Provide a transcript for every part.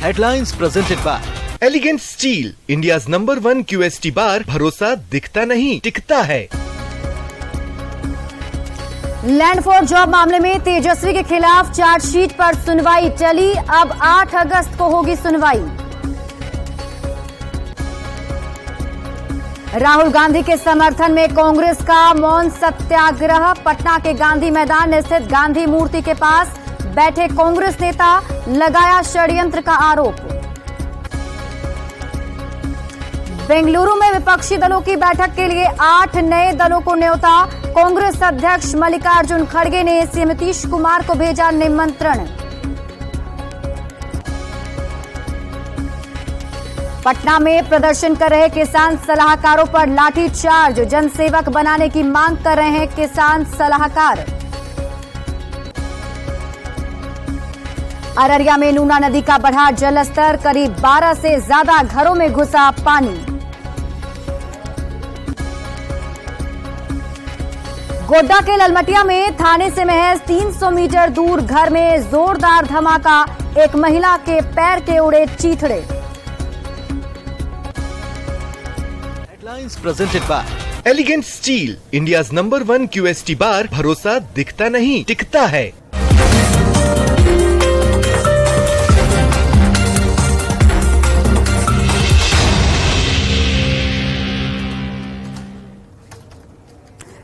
Headlines presented by Elegant Steel, India's #1 QST बार। भरोसा दिखता नहीं टिकता है। लैंड फॉर जॉब मामले में तेजस्वी के खिलाफ चार्जशीट पर सुनवाई टली, अब 8 अगस्त को होगी सुनवाई। राहुल गांधी के समर्थन में कांग्रेस का मौन सत्याग्रह। पटना के गांधी मैदान स्थित गांधी मूर्ति के पास बैठे कांग्रेस नेता, लगाया षड्यंत्र का आरोप। बेंगलुरु में विपक्षी दलों की बैठक के लिए 8 नए दलों को न्योता। कांग्रेस अध्यक्ष मल्लिकार्जुन खड़गे ने सीएम नीतीश कुमार को भेजा निमंत्रण। पटना में प्रदर्शन कर रहे किसान सलाहकारों पर लाठीचार्ज, जनसेवक बनाने की मांग कर रहे हैं किसान सलाहकार। अररिया में नूना नदी का बढ़ा जलस्तर, करीब 12 से ज्यादा घरों में घुसा पानी। गोड्डा के ललमटिया में थाने से महज 300 मीटर दूर घर में जोरदार धमाका, एक महिला के पैर के उड़े चीथड़े। Headlines presented by Elegant Steel, India's #1 QST बार। भरोसा दिखता नहीं टिकता है।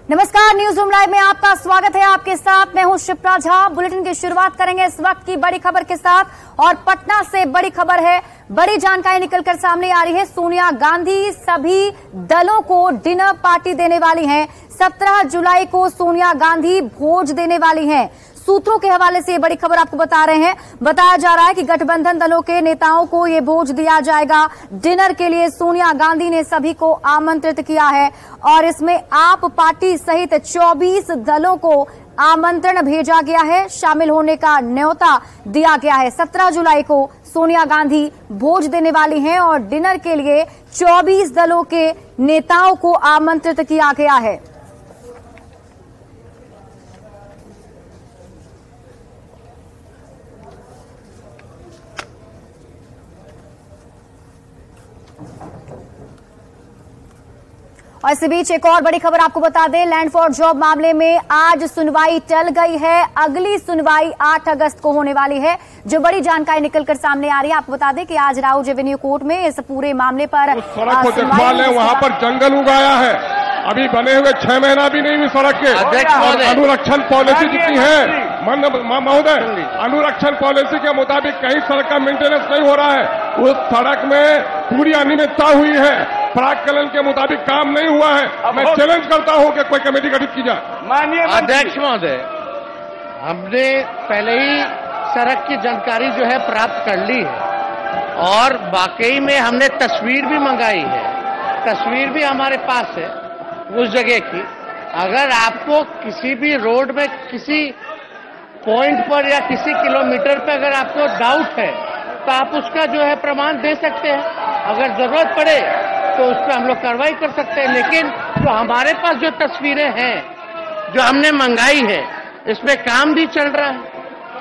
नमस्कार, न्यूज रूम लाइव में आपका स्वागत है। आपके साथ मैं हूं शिप्रा झा। बुलेटिन की शुरुआत करेंगे इस वक्त की बड़ी खबर के साथ और पटना से बड़ी खबर है। बड़ी जानकारी निकलकर सामने आ रही है। सोनिया गांधी सभी दलों को डिनर पार्टी देने वाली हैं। 17 जुलाई को सोनिया गांधी भोज देने वाली हैं। सूत्रों के हवाले से ये बड़ी खबर आपको बता रहे हैं। बताया जा रहा है कि गठबंधन दलों के नेताओं को ये भोज दिया जाएगा। डिनर के लिए सोनिया गांधी ने सभी को आमंत्रित किया है और इसमें आप पार्टी सहित 24 दलों को आमंत्रण भेजा गया है। शामिल होने का न्योता दिया गया है। 17 जुलाई को सोनिया गांधी भोज देने वाली हैं और डिनर के लिए 24 दलों के नेताओं को आमंत्रित किया गया है। और इसी बीच एक और बड़ी खबर आपको बता दें, लैंड फॉर जॉब मामले में आज सुनवाई टल गई है। अगली सुनवाई 8 अगस्त को होने वाली है। जो बड़ी जानकारी निकलकर सामने आ रही है, आपको बता दें कि आज राउज एवेन्यू कोर्ट में इस पूरे मामले पर सड़क को देखवा लें, वहां पर जंगल उगाया है। अभी बने हुए 6 महीना भी नहीं हुई सड़क के। और अनुरक्षण पॉलिसी जितनी है महोदय, अनुरक्षण पॉलिसी के मुताबिक कहीं सड़क का मेंटेनेंस नहीं हो रहा है। उस सड़क में पूरी अनियमितता हुई है। प्राक्कलन के मुताबिक काम नहीं हुआ है। मैं चैलेंज करता हूं कि कोई कमेटी गठित की जाए। माननीय अध्यक्ष महोदय, हमने पहले ही सड़क की जानकारी जो है प्राप्त कर ली है और वाकई में हमने तस्वीर भी मंगाई है। तस्वीर भी हमारे पास है उस जगह की। अगर आपको किसी भी रोड में किसी पॉइंट पर या किसी किलोमीटर पर अगर आपको डाउट है तो आप उसका जो है प्रमाण दे सकते हैं। अगर जरूरत पड़े तो उस पर हम लोग कार्रवाई कर सकते हैं। लेकिन जो हमारे पास जो तस्वीरें हैं जो हमने मंगाई है, इसमें काम भी चल रहा है,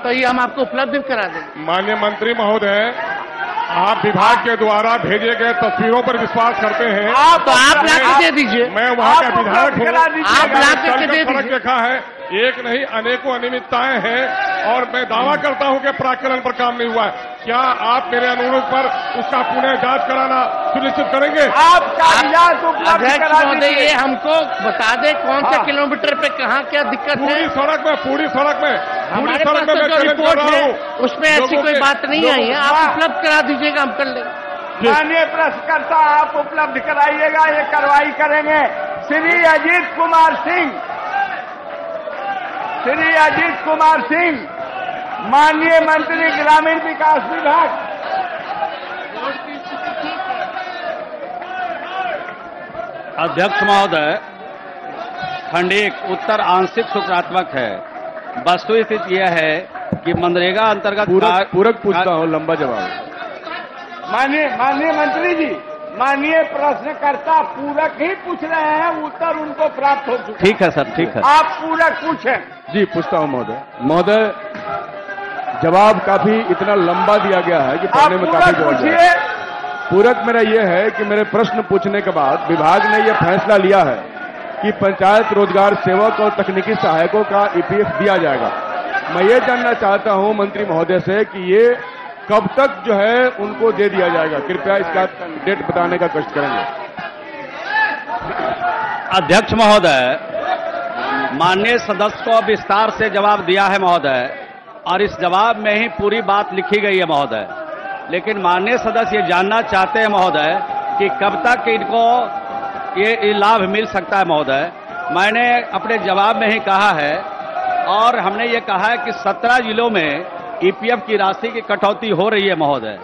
तो ये हम आपको उपलब्ध करा देंगे। माननीय मंत्री महोदय, आप विभाग के द्वारा भेजे गए तस्वीरों पर विश्वास करते हैं। तो आप ला के दे दीजिए। मैं वहाँ का विधायक हूँ। आप ला के दे दीजिए। देखा है, एक नहीं अनेकों अनियमितताएं हैं और मैं दावा करता हूं कि प्राक्कलन पर काम नहीं हुआ है। क्या आप मेरे अनुरोध पर उसका पुनः जांच कराना सुनिश्चित करेंगे? अध्यक्ष महोदय, ये हमको बता दें कौन से किलोमीटर पे कहाँ क्या दिक्कत है। पूरी सड़क में हमारे पास तो जो रिपोर्ट है उसमें ऐसी कोई बात नहीं आई है। आप उपलब्ध करा दीजिएगा, हम कर लेंगे। माननीय प्रश्नकर्ता, आप उपलब्ध कराइएगा, ये कार्रवाई करेंगे। श्री अजीत कुमार सिंह, माननीय मंत्री ग्रामीण विकास विभाग। अध्यक्ष महोदय, खंड 1 उत्तर आंशिक सुत्रात्मक है। वस्तु स्थिति यह है कि मनरेगा अंतर्गत पूरक पूछता हूँ, लंबा जवाब। माननीय मंत्री जी, माननीय प्रश्नकर्ता पूरक ही पूछ रहे हैं, उत्तर उनको प्राप्त हो चुका। ठीक है सर, ठीक है। आप पूरक पूछें। जी पूछता हूँ महोदय। जवाब काफी इतना लंबा दिया गया है कि पढ़ने में काफी जोर है। पूरक मेरा यह है कि मेरे प्रश्न पूछने के बाद विभाग ने यह फैसला लिया है कि पंचायत रोजगार सेवक और तकनीकी सहायकों का ईपीएफ दिया जाएगा। मैं ये जानना चाहता हूं मंत्री महोदय से कि ये कब तक जो है उनको दे दिया जाएगा, कृपया इसका डेट बताने का कष्ट करेंगे। अध्यक्ष महोदय, माननीय सदस्य को विस्तार से जवाब दिया है महोदय, और इस जवाब में ही पूरी बात लिखी गई है महोदय। लेकिन माननीय सदस्य ये जानना चाहते हैं महोदय कि कब तक इनको ये लाभ मिल सकता है महोदय। मैंने अपने जवाब में ही कहा है, और हमने ये कहा है कि 17 जिलों में ईपीएफ की राशि की कटौती हो रही है महोदय,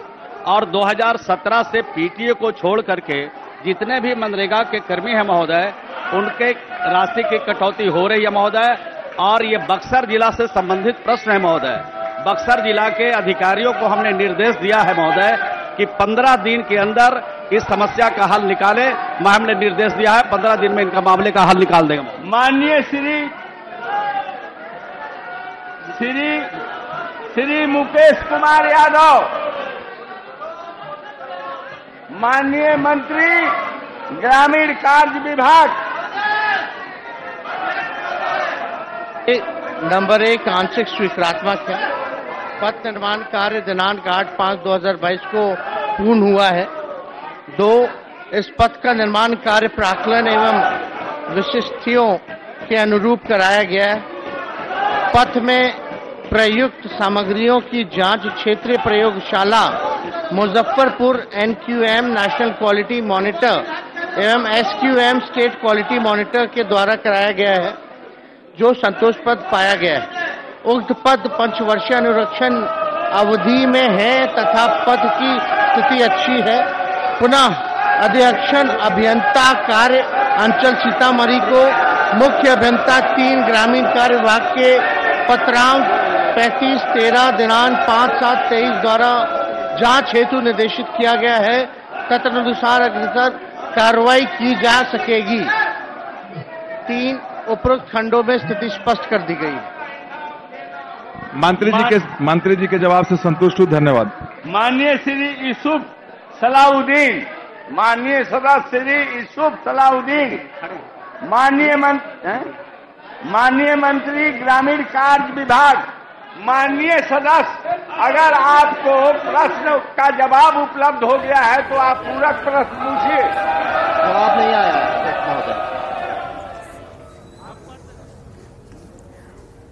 और 2017 से पीटीए को छोड़ करके जितने भी मनरेगा के कर्मी हैं महोदय, उनके राशि की कटौती हो रही है महोदय। और ये बक्सर जिला से संबंधित प्रश्न है महोदय। बक्सर जिला के अधिकारियों को हमने निर्देश दिया है महोदय कि 15 दिन के अंदर इस समस्या का हल निकाले। हमने निर्देश दिया है 15 दिन में इनका मामले का हल निकाल देंगे। माननीय श्री मुकेश कुमार यादव, माननीय मंत्री ग्रामीण कार्य विभाग। नंबर 1 आंशिक स्वीकारात्मक है। पथ निर्माण कार्य दिनांक 8/5/2022 को पूर्ण हुआ है। 2, इस पथ का निर्माण कार्य प्राक्कलन एवं विशिष्टियों के अनुरूप कराया गया है। पथ में प्रयुक्त सामग्रियों की जांच क्षेत्रीय प्रयोगशाला Muzaffarpur NQM national quality monitor एवं SQM स्टेट क्वालिटी मॉनिटर के द्वारा कराया गया है, जो संतोषप्रद पाया गया है। उक्त पद 5 वर्षीय अनुरक्षण अवधि में है तथा पद की स्थिति अच्छी है। पुनः अध्यक्षण अभियंता कार्य अंचल सीतामढ़ी को मुख्य अभियंता 3 ग्रामीण कार्य विभाग के पत्रांक 35/13 दिनांक 5/7/23 द्वारा जांच हेतु निर्देशित किया गया है। तदनुसार अग्रतर कार्रवाई की जा सकेगी। 3, उपरोक्त खंडों में स्थिति स्पष्ट कर दी गई है। मंत्री जी के जवाब से संतुष्ट हूं, धन्यवाद। माननीय श्री यूसुफ सलाउद्दीन, माननीय सदस्य श्री यूसुफ सलाउद्दीन, माननीय मंत्री ग्रामीण कार्य विभाग। माननीय सदस्य, अगर आपको प्रश्न का जवाब उपलब्ध हो गया है तो आप पूरक प्रश्न पूछिए। जवाब नहीं आया महोदय।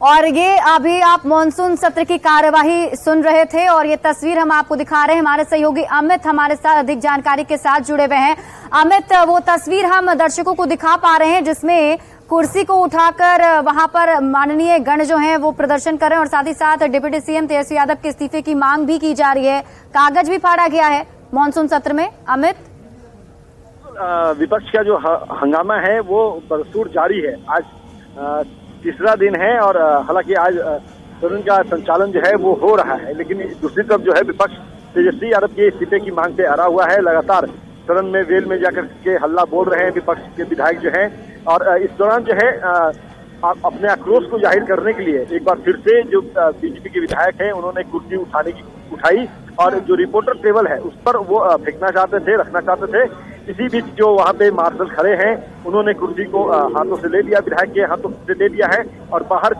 और ये अभी आप मॉनसून सत्र की कार्यवाही सुन रहे थे, और ये तस्वीर हम आपको दिखा रहे हैं। हमारे सहयोगी अमित हमारे साथ अधिक जानकारी के साथ जुड़े हुए हैं। अमित, वो तस्वीर हम दर्शकों को दिखा पा रहे हैं जिसमें कुर्सी को उठाकर वहां पर माननीय गण जो हैं वो प्रदर्शन कर रहे हैं, और साथ ही साथ डिप्टी सीएम तेजस्वी यादव के इस्तीफे की मांग भी की जा रही है। कागज भी फाड़ा गया है मॉनसून सत्र में। अमित, विपक्ष का जो हंगामा है वो बरसूर जारी है। आज तीसरा दिन है, और हालांकि आज सदन का संचालन जो है वो हो रहा है, लेकिन दूसरी तरफ जो है विपक्ष तेजस्वी यादव के इस्तीफे की मांग से अड़ा हुआ है। लगातार सदन में वेल में जाकर के हल्ला बोल रहे हैं विपक्ष के विधायक जो हैं, और इस दौरान जो है अपने आक्रोश को जाहिर करने के लिए एक बार फिर से जो बीजेपी के विधायक हैं उन्होंने कुर्सी उठाई, और जो रिपोर्टर टेबल है उस पर वो फेंकना चाहते थे, रखना चाहते थे। इसी बीच जो वहाँ पे मार्शल खड़े हैं उन्होंने कुर्सी को हाथों से ले लिया, विधायक के हाथों से ले लिया है और बाहर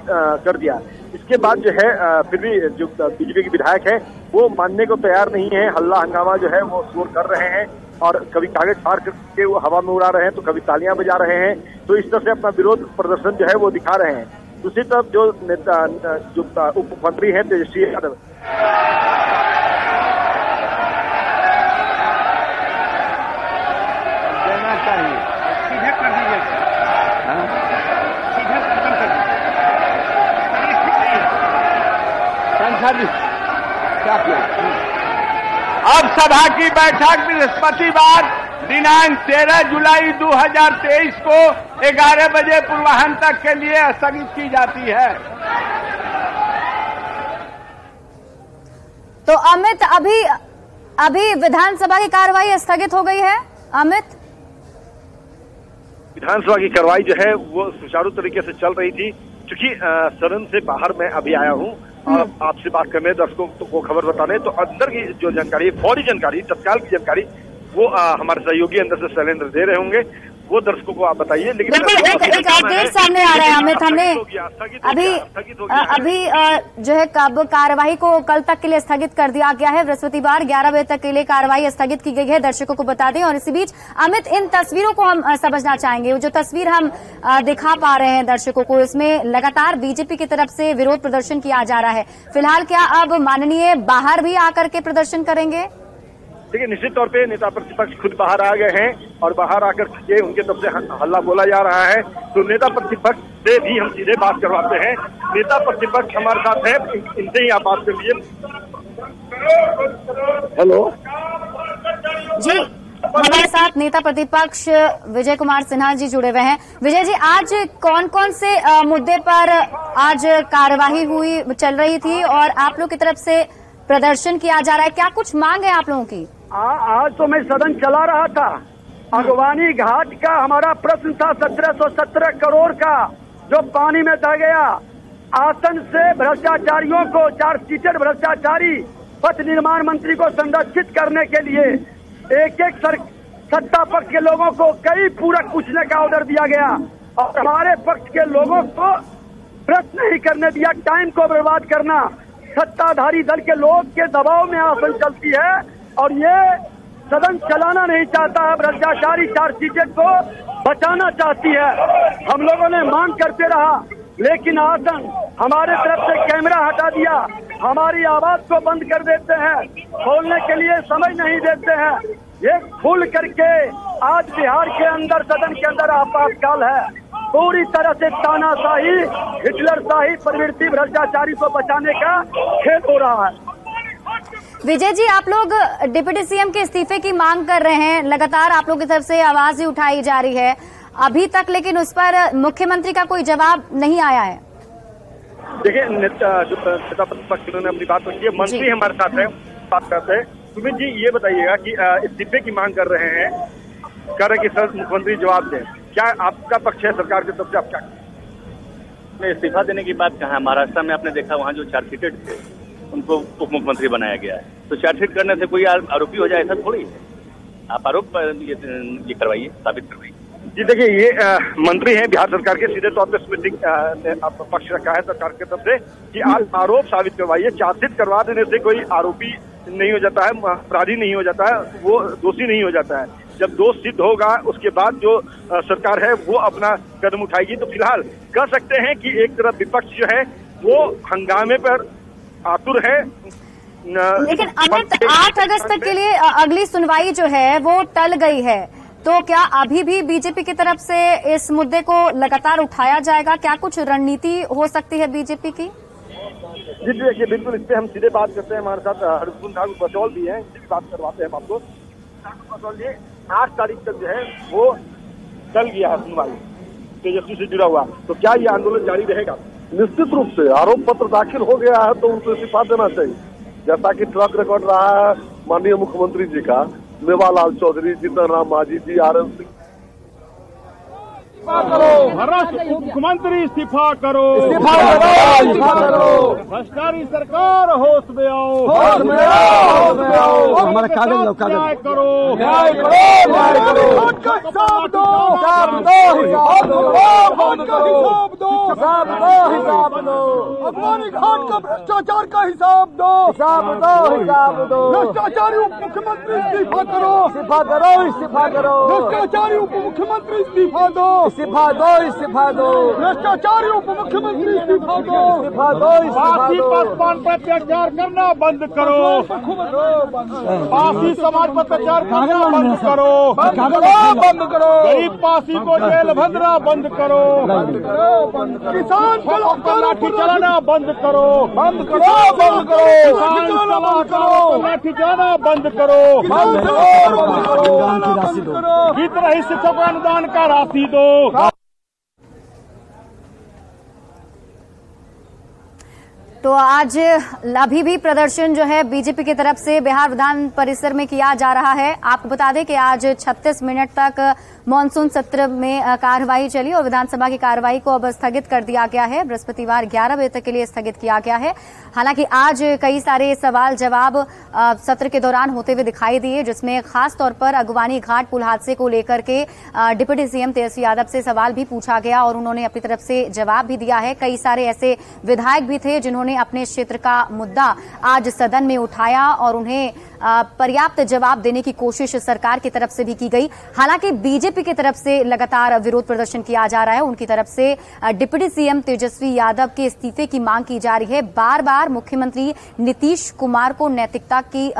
कर दिया। इसके बाद जो है फिर भी जो बीजेपी के विधायक है वो मानने को तैयार नहीं है। हल्ला हंगामा जो है वो शोर कर रहे हैं, और कभी कागज फाड़ करके वो हवा में उड़ा रहे हैं तो कभी तालियां बजा रहे हैं। तो इस तरह से अपना विरोध प्रदर्शन जो है वो दिखा रहे हैं। दूसरी तरफ जो नेता जो उप मुख्यमंत्री हैं तेजस्वी यादव, देना चाहिए, सीधे कर दीजिए, सीधे खत्म कर दीजिए। क्या किया? अब सभा की बैठक बृहस्पतिवार दिनांक 13 जुलाई 2023 को 11 बजे पूर्वाह्न तक के लिए स्थगित की जाती है। तो अमित, अभी विधानसभा की कार्रवाई स्थगित हो गई है। अमित, विधानसभा की कार्रवाई जो है वो सुचारू तरीके से चल रही थी। चूंकि सदन से बाहर मैं अभी आया हूँ आपसे बात करने, दर्शकों को खबर बताने, तो अंदर की जो जानकारी, फौरी जानकारी, तत्काल की जानकारी, वो हमारे सहयोगी अंदर से शैलेंद्र दे रहे होंगे, वो दर्शकों को आप बताइए। लेकिन एक अपडेट सामने आ रहा है अमित, हमने अभी जो है कार्यवाही को कल तक के लिए स्थगित कर दिया गया है। बृहस्पतिवार 11 बजे तक के लिए कार्यवाही स्थगित की गई है, दर्शकों को बता दें। और इसी बीच अमित, इन तस्वीरों को हम समझना चाहेंगे। जो तस्वीर हम दिखा पा रहे हैं दर्शकों को, इसमें लगातार बीजेपी की तरफ से विरोध प्रदर्शन किया जा रहा है। फिलहाल क्या अब माननीय बाहर भी आकर के प्रदर्शन करेंगे? देखिए, निश्चित तौर पे नेता प्रतिपक्ष खुद बाहर आ गए हैं और बाहर आकर के उनके तरफ से हल्ला बोला जा रहा है। तो नेता प्रतिपक्ष से भी हम सीधे बात करवाते हैं। नेता प्रतिपक्ष हमारे साथ है, इनसे ही आप बात कर लीजिए। हेलो जी, हमारे साथ नेता प्रतिपक्ष विजय कुमार सिन्हा जी जुड़े हुए हैं। विजय जी, आज कौन कौन से मुद्दे पर आज कार्यवाही हुई चल रही थी और आप लोग की तरफ से प्रदर्शन किया जा रहा है, क्या कुछ मांग है आप लोगों की? आज तो मैं सदन चला रहा था। अगवानी घाट का हमारा प्रश्न था, 1717 करोड़ का जो पानी में बह गया। आसन से भ्रष्टाचारियों को, चार्जशीटेड भ्रष्टाचारी पथ निर्माण मंत्री को संरक्षित करने के लिए एक एक सत्ता पक्ष के लोगों को कई पूरक पूछने का ऑर्डर दिया गया और हमारे पक्ष के लोगों को प्रश्न नहीं करने दिया। टाइम को बर्बाद करना, सत्ताधारी दल के लोग के दबाव में आसन चलती है और ये सदन चलाना नहीं चाहता है। भ्रष्टाचारी चार्जशीटेड को बचाना चाहती है। हम लोगों ने मांग करते रहा, लेकिन आसन हमारे तरफ से कैमरा हटा दिया, हमारी आवाज को बंद कर देते हैं, बोलने के लिए समय नहीं देते हैं। ये भूल करके आज बिहार के अंदर, सदन के अंदर आपातकाल है। पूरी तरह से तानाशाही, हिटलरशाही प्रवृत्ति भ्रष्टाचारी को बचाने का खेल हो रहा है। विजय जी, आप लोग डिप्टी सीएम के इस्तीफे की मांग कर रहे हैं, लगातार आप लोग की तरफ से आवाज ही उठाई जा रही है अभी तक, लेकिन उस पर मुख्यमंत्री का कोई जवाब नहीं आया है। देखिए, नेता प्रतिपक्ष ने अपनी बात रखी है, मंत्री हमारे साथ है, बात करते हैं। सुमित जी, ये बताइएगा कि इस्तीफे की मांग कर रहे हैं, कह रहे कि सर मुख्यमंत्री जवाब दें, क्या आपका पक्ष है सरकार की तरफ से? आप क्या इस्तीफा देने की बात कहा है? महाराष्ट्र में आपने देखा, वहाँ जो चार्जशीटेड थे उनको उप मुख्यमंत्री बनाया गया है। तो चार्जशीट करने से कोई आरोपी हो जाए, ऐसा थोड़ी है। आप आरोप ये करवाइए, साबित करवाइए। जी देखिए, ये मंत्री हैं बिहार सरकार के, सीधे तौर पर स्पीकिंग पक्ष रखा है सरकार की तरफ से कि आप आरोप साबित करवाइए। चार्जशीट करवा देने से कोई आरोपी नहीं हो जाता है, अपराधी नहीं हो जाता है, वो दोषी नहीं हो जाता है। जब दोष सिद्ध होगा उसके बाद जो सरकार है वो अपना कदम उठाएगी। तो फिलहाल कह सकते हैं कि एक तरफ विपक्ष जो है वो हंगामे पर आतुर है। लेकिन अमित, 8 अगस्त तक के लिए अगली सुनवाई जो है वो टल गई है, तो क्या अभी भी बीजेपी की तरफ से इस मुद्दे को लगातार उठाया जाएगा? क्या कुछ रणनीति हो सकती है बीजेपी की? जी देखिए, बिल्कुल, इस पे हम सीधे बात करते हैं। हमारे साथ हरगोविंद ठाकुर बचौल भी हैं, इनसे बात करवाते हैं हम आपको। बचौल जी, 8 तारीख तक जो है वो टल गया है सुनवाई, तेजस्वी से जुड़ा हुआ, तो क्या ये आंदोलन जारी रहेगा? निश्चित रूप से आरोप पत्र दाखिल हो गया है तो उनको इस्तीफा देना चाहिए। जैसा कि ट्रैक रिकॉर्ड रहा है माननीय मुख्यमंत्री जी का, मेवालाल चौधरी, जीतन राम मांझी जी, आरएन सिंह। मुख्यमंत्री इस्तीफा करो, भ्रष्टाचारी सरकार होश में आओ, हमारा कागज करो, अगवानी घाट का भ्रष्टाचार का हिसाब दो, भ्रष्टाचारी उप मुख्यमंत्री इस्तीफा करो, भ्रष्टाचारी उप मुख्यमंत्री इस्तीफा दो, भ्रष्टाचारी उप मुख्यमंत्री इस्तीफा दो, पासी पसपान पर अत्याचार करना बंद करो, पासी समाज पर अत्याचार करना बंद करो, गरीब पासी को जेल भद्रा बंद करो, किसान पर लाठी चलाना बंद करो, किसान लाठी चलाना बंद करो, जीत रही शिक्षकों को अनुदान का राशि दो। तो आज अभी भी प्रदर्शन जो है बीजेपी की तरफ से बिहार विधान परिसर में किया जा रहा है। आपको बता दें कि आज 36 मिनट तक मॉनसून सत्र में कार्यवाही चली और विधानसभा की कार्यवाही को अब स्थगित कर दिया गया है। बृहस्पतिवार 11 बजे तक के लिए स्थगित किया गया है। हालांकि आज कई सारे सवाल जवाब सत्र के दौरान होते हुए दिखाई दिए, जिसमें खास तौर पर अगवानी घाट पुल हादसे को लेकर के डिप्टी सीएम तेजस्वी यादव से सवाल भी पूछा गया और उन्होंने अपनी तरफ से जवाब भी दिया है। कई सारे ऐसे विधायक भी थे जिन्होंने अपने क्षेत्र का मुद्दा आज सदन में उठाया और उन्हें पर्याप्त जवाब देने की कोशिश सरकार की तरफ से भी की गई। हालांकि बीजेपी की तरफ से लगातार विरोध प्रदर्शन किया जा रहा है। उनकी तरफ से डिप्टी सीएम तेजस्वी यादव के इस्तीफे की मांग की जा रही है। बार बार मुख्यमंत्री नीतीश कुमार को नैतिकता की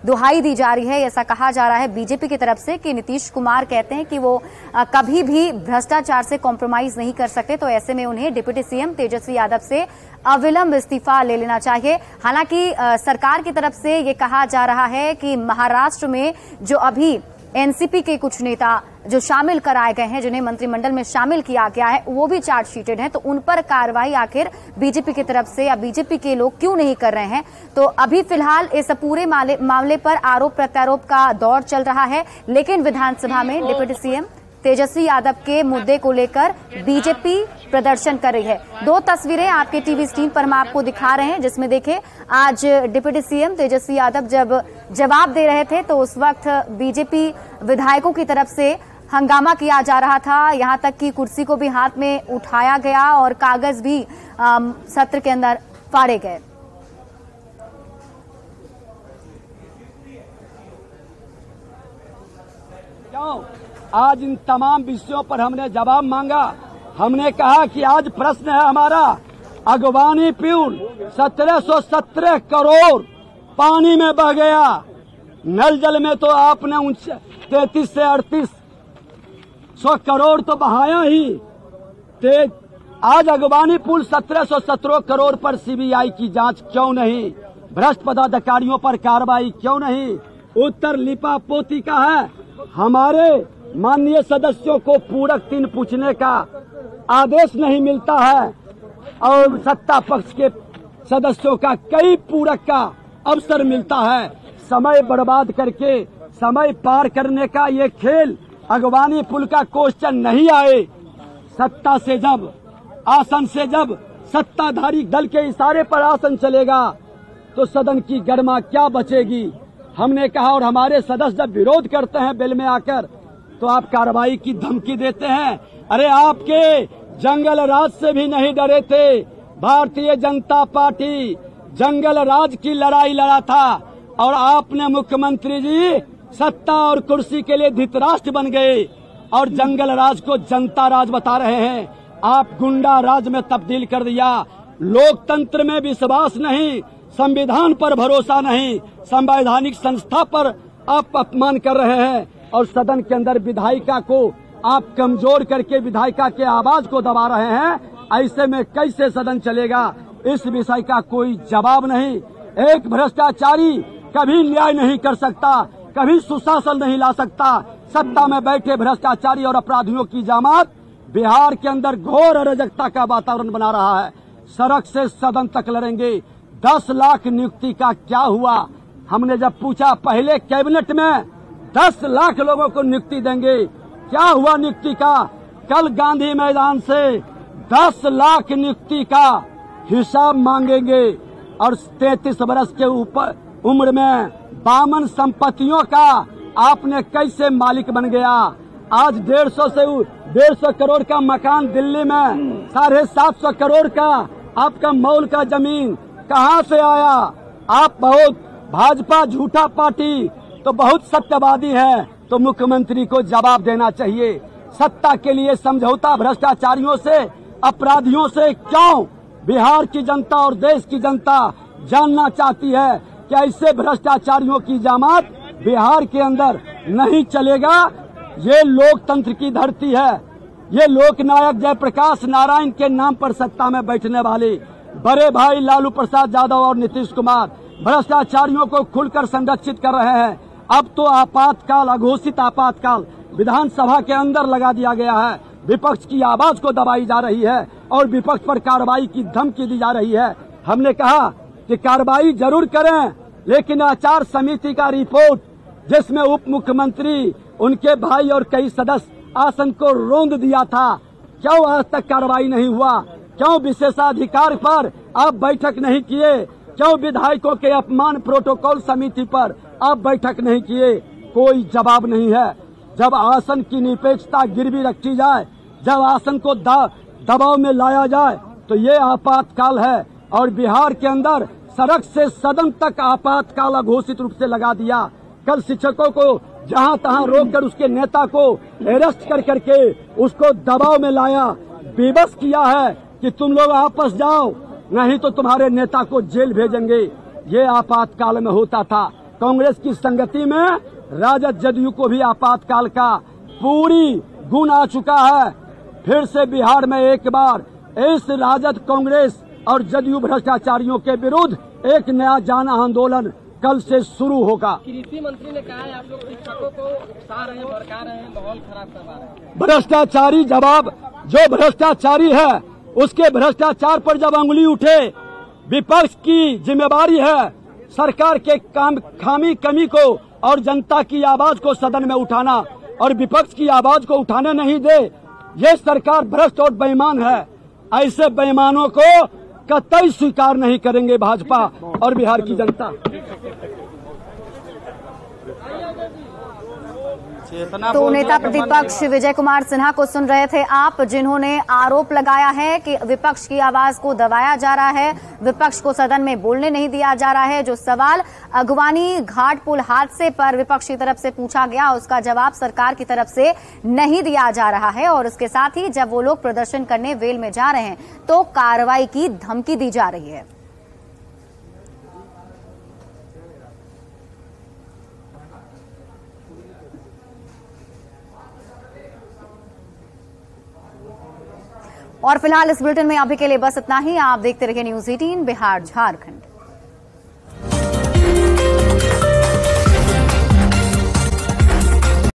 दुहाई दी जा रही है। ऐसा कहा जा रहा है बीजेपी की तरफ से कि नीतीश कुमार कहते हैं कि वो कभी भी भ्रष्टाचार से कॉम्प्रोमाइज नहीं कर सकते, तो ऐसे में उन्हें डिप्टी सीएम तेजस्वी यादव से अविलंब इस्तीफा ले लेना चाहिए। हालांकि सरकार की तरफ से ये कहा जा रहा है कि महाराष्ट्र में जो अभी एनसीपी के कुछ नेता जो शामिल कराए गए हैं, जिन्हें मंत्रिमंडल में शामिल किया गया है, वो भी चार्जशीटेड हैं, तो उन पर कार्रवाई आखिर बीजेपी की तरफ से या बीजेपी के लोग क्यों नहीं कर रहे हैं। तो अभी फिलहाल इस पूरे मामले पर आरोप प्रत्यारोप का दौर चल रहा है, लेकिन विधानसभा में डिप्टी सीएम तेजस्वी यादव के मुद्दे को लेकर बीजेपी प्रदर्शन कर रही है। दो तस्वीरें आपके टीवी स्क्रीन पर हम आपको दिखा रहे हैं, जिसमें देखें आज डिप्टी सीएम तेजस्वी यादव जब जवाब दे रहे थे तो उस वक्त बीजेपी विधायकों की तरफ से हंगामा किया जा रहा था। यहां तक कि कुर्सी को भी हाथ में उठाया गया और कागज भी सत्र के अंदर फाड़े गए। आज इन तमाम विषयों पर हमने जवाब मांगा। हमने कहा कि आज प्रश्न है हमारा, अगवानी पुल 1717 करोड़ पानी में बह गया। नल जल में तो आपने 33 से 3800 करोड़ तो बहाया ही। आज अगवानी पुल 1717 करोड़ पर सीबीआई की जांच क्यों नहीं? भ्रष्ट पदाधिकारियों पर कार्रवाई क्यों नहीं? उत्तर लिपा पोती का है। हमारे माननीय सदस्यों को पूरक 3 पूछने का आदेश नहीं मिलता है और सत्ता पक्ष के सदस्यों का कई पूरक का अवसर मिलता है। समय बर्बाद करके समय पार करने का ये खेल, अगवानी पुल का क्वेश्चन नहीं आए। सत्ता से जब आसन से जब सत्ताधारी दल के इशारे पर आसन चलेगा तो सदन की गरिमा क्या बचेगी? हमने कहा और हमारे सदस्य जब विरोध करते हैं बिल में आकर तो आप कार्रवाई की धमकी देते हैं। अरे आपके जंगल राज से भी नहीं डरे थे। भारतीय जनता पार्टी जंगल राज की लड़ाई लड़ा था और आपने मुख्यमंत्री जी सत्ता और कुर्सी के लिए धृतराष्ट्र बन गए और जंगल राज को जनता राज बता रहे हैं। आप गुंडा राज में तब्दील कर दिया। लोकतंत्र में विश्वास नहीं, संविधान पर भरोसा नहीं, संवैधानिक संस्था पर आप अपमान कर रहे हैं और सदन के अंदर विधायिका को आप कमजोर करके विधायिका के आवाज को दबा रहे हैं। ऐसे में कैसे सदन चलेगा? इस विषय का कोई जवाब नहीं। एक भ्रष्टाचारी कभी न्याय नहीं कर सकता, कभी सुशासन नहीं ला सकता। सत्ता में बैठे भ्रष्टाचारी और अपराधियों की जमात बिहार के अंदर घोर अराजकता का वातावरण बना रहा है। सड़क से सदन तक लड़ेंगे। 10 लाख नियुक्ति का क्या हुआ? हमने जब पूछा पहले कैबिनेट में 10 लाख लोगों को नियुक्ति देंगे, क्या हुआ नियुक्ति का? कल गांधी मैदान से 10 लाख नियुक्ति का हिसाब मांगेंगे और 33 वर्ष के ऊपर उम्र में 52 संपत्तियों का आपने कैसे मालिक बन गया? आज 150 करोड़ का मकान दिल्ली में, 750 करोड़ का आपका मॉल का जमीन कहाँ से आया? आप बहुत भाजपा झूठा पार्टी तो बहुत सत्यवादी है, तो मुख्यमंत्री को जवाब देना चाहिए। सत्ता के लिए समझौता भ्रष्टाचारियों से, अपराधियों से क्यों? बिहार की जनता और देश की जनता जानना चाहती है कि ऐसे भ्रष्टाचारियों की जमात बिहार के अंदर नहीं चलेगा। ये लोकतंत्र की धरती है। ये लोकनायक जयप्रकाश नारायण के नाम पर सत्ता में बैठने वाले बड़े भाई लालू प्रसाद यादव और नीतीश कुमार भ्रष्टाचारियों को खुलकर संरक्षित कर रहे हैं। अब तो आपातकाल, अघोषित आपातकाल विधानसभा के अंदर लगा दिया गया है। विपक्ष की आवाज को दबाई जा रही है और विपक्ष पर कार्रवाई की धमकी दी जा रही है। हमने कहा कि कार्रवाई जरूर करें, लेकिन आचार समिति का रिपोर्ट जिसमें उप मुख्यमंत्री, उनके भाई और कई सदस्य आसन को रोंद दिया था, क्यों आज तक कार्रवाई नहीं हुआ? क्यों विशेषाधिकार पर आप बैठक नहीं किए? क्यों विधायकों के अपमान प्रोटोकॉल समिति पर आप बैठक नहीं किए? कोई जवाब नहीं है। जब आसन की निरपेक्षता गिरवी रखी जाए, जब आसन को दबाव में लाया जाए, तो ये आपातकाल है। और बिहार के अंदर सड़क से सदन तक आपातकाल घोषित रूप से लगा दिया। कल शिक्षकों को जहां तहां रोककर उसके नेता को अरेस्ट कर करके उसको दबाव में लाया, बेबस किया है कि तुम लोग आपस जाओ, नहीं तो तुम्हारे नेता को जेल भेजेंगे। ये आपातकाल में होता था। कांग्रेस की संगति में राजद जदयू को भी आपातकाल का पूरी गुण आ चुका है। फिर से बिहार में एक बार इस राजद, कांग्रेस और जदयू भ्रष्टाचारियों के विरुद्ध एक नया जन आंदोलन कल से शुरू होगा। कृषि मंत्री ने कहा है आप लोग शिक्षकों को उकसा रहे हैं, भड़का रहे हैं, माहौल खराब करवा रहे हैं। भ्रष्टाचारी जवाब, जो भ्रष्टाचारी है उसके भ्रष्टाचार पर जब अंगुली उठे, विपक्ष की जिम्मेवारी है सरकार के खामी कमी को और जनता की आवाज को सदन में उठाना, और विपक्ष की आवाज को उठाने नहीं दे। ये सरकार भ्रष्ट और बेईमान है। ऐसे बेईमानों को कतई स्वीकार नहीं करेंगे भाजपा और बिहार की जनता। तो नेता प्रतिपक्ष विजय कुमार सिन्हा को सुन रहे थे आप, जिन्होंने आरोप लगाया है कि विपक्ष की आवाज को दबाया जा रहा है, विपक्ष को सदन में बोलने नहीं दिया जा रहा है। जो सवाल अगवानी घाट पुल हादसे पर विपक्ष की तरफ से पूछा गया, उसका जवाब सरकार की तरफ से नहीं दिया जा रहा है। और इसके साथ ही जब वो लोग प्रदर्शन करने वेल में जा रहे हैं तो कार्रवाई की धमकी दी जा रही है। और फिलहाल इस बुलेटिन में अभी के लिए बस इतना ही। आप देखते रहिए न्यूज़ 18 बिहार झारखंड।